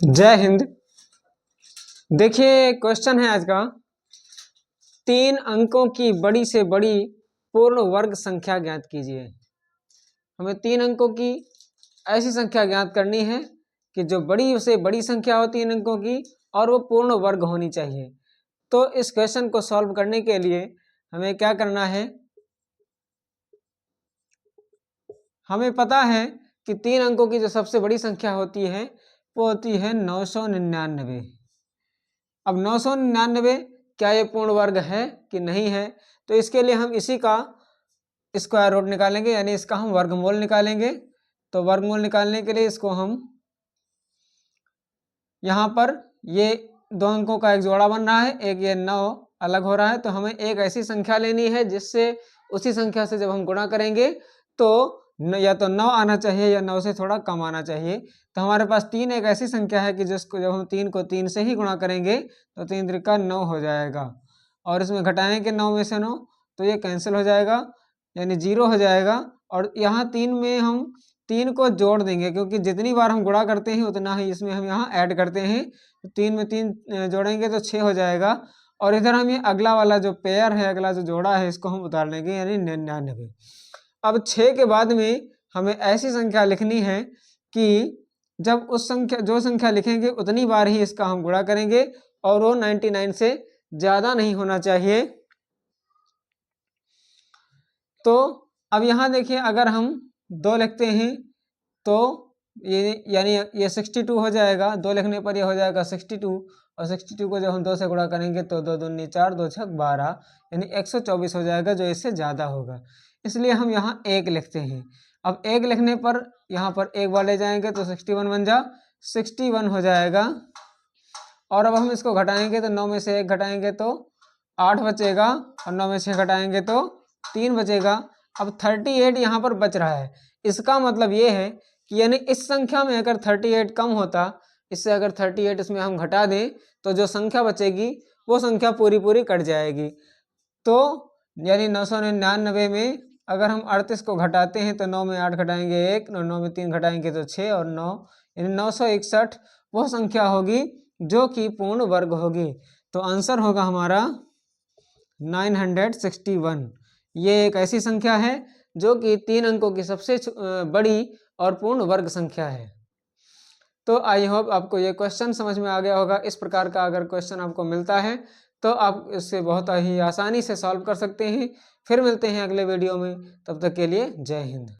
जय हिंद। देखिए क्वेश्चन है आज का, 3 अंकों की बड़ी से बड़ी पूर्ण वर्ग संख्या ज्ञात कीजिए। हमें 3 अंकों की ऐसी संख्या ज्ञात करनी है कि जो बड़ी से बड़ी संख्या हो 3 अंकों की और वो पूर्ण वर्ग होनी चाहिए। तो इस क्वेश्चन को सॉल्व करने के लिए हमें क्या करना है, हमें पता है कि 3 अंकों की जो सबसे बड़ी संख्या होती है वो होती है 999। अब 999 क्या ये पूर्ण वर्ग है कि नहीं है, तो इसके लिए हम इसी का स्क्वायर रूट निकालेंगे, यानी इसका हम वर्गमूल निकालेंगे। तो वर्गमूल निकालने के लिए इसको हम यहाँ पर ये 2 अंकों का एक जोड़ा बन रहा है, एक ये 9 अलग हो रहा है, तो हमें एक ऐसी संख्या लेनी है जिससे उसी संख्या से जब हम गुणा करेंगे तो या तो 9 आना चाहिए या 9 से थोड़ा कम आना चाहिए। तो हमारे पास 3 एक ऐसी संख्या है कि जिसको जब हम 3 को 3 से ही गुणा करेंगे तो 3 त्रिका 9 हो जाएगा, और इसमें घटाएंगे 9 में से 9 तो ये कैंसिल हो जाएगा, यानी 0 हो जाएगा। और यहाँ 3 में हम 3 को जोड़ देंगे, क्योंकि जितनी बार हम गुणा करते हैं उतना ही इसमें हम यहाँ ऐड करते हैं। तो 3 में 3 जोड़ेंगे तो 6 हो जाएगा, और इधर हम ये अगला वाला जो पेयर है, अगला जो जोड़ा है, इसको हम उतार लेंगे, यानी 99। अब 6 के बाद में हमें ऐसी संख्या लिखनी है कि जब उस संख्या जो संख्या लिखेंगे उतनी बार ही इसका हम गुणा करेंगे, और वो 99 से ज़्यादा नहीं होना चाहिए। तो अब यहाँ देखिए, अगर हम 2 लिखते हैं तो ये यानी ये 62 हो जाएगा, 2 लिखने पर ये हो जाएगा 62, और 62 को जब हम 2 से गुणा करेंगे तो 2 दूनी 4, 2 छक 12, यानी 124 हो जाएगा, जो इससे ज़्यादा होगा। इसलिए हम यहाँ 1 लिखते हैं। अब 1 लिखने पर यहाँ पर एक बार ले जाएंगे तो 61 बन जा 61 हो जाएगा। और अब हम इसको घटाएंगे तो 9 में से 1 घटाएंगे तो 8 बचेगा, और 9 में से 6 घटाएंगे तो 3 बचेगा। अब 38 यहाँ पर बच रहा है। इसका मतलब ये है कि यानी इस संख्या में अगर 38 कम होता, इससे अगर 38 इसमें हम घटा दें तो जो संख्या बचेगी वो संख्या पूरी पूरी कट जाएगी। तो यानी 999 में अगर हम 38 को घटाते हैं तो 9 में 8 घटाएंगे 1, 9 में 3 घटाएंगे तो 6, और 9 यानी 961 वो संख्या होगी जो कि पूर्ण वर्ग होगी। तो आंसर होगा हमारा 961। ये एक ऐसी संख्या है जो कि 3 अंकों की सबसे बड़ी और पूर्ण वर्ग संख्या है। तो आई होप आपको ये क्वेश्चन समझ में आ गया होगा। इस प्रकार का अगर क्वेश्चन आपको मिलता है तो आप इससे बहुत ही आसानी से सॉल्व कर सकते हैं। फिर मिलते हैं अगले वीडियो में, तब तक के लिए जय हिंद।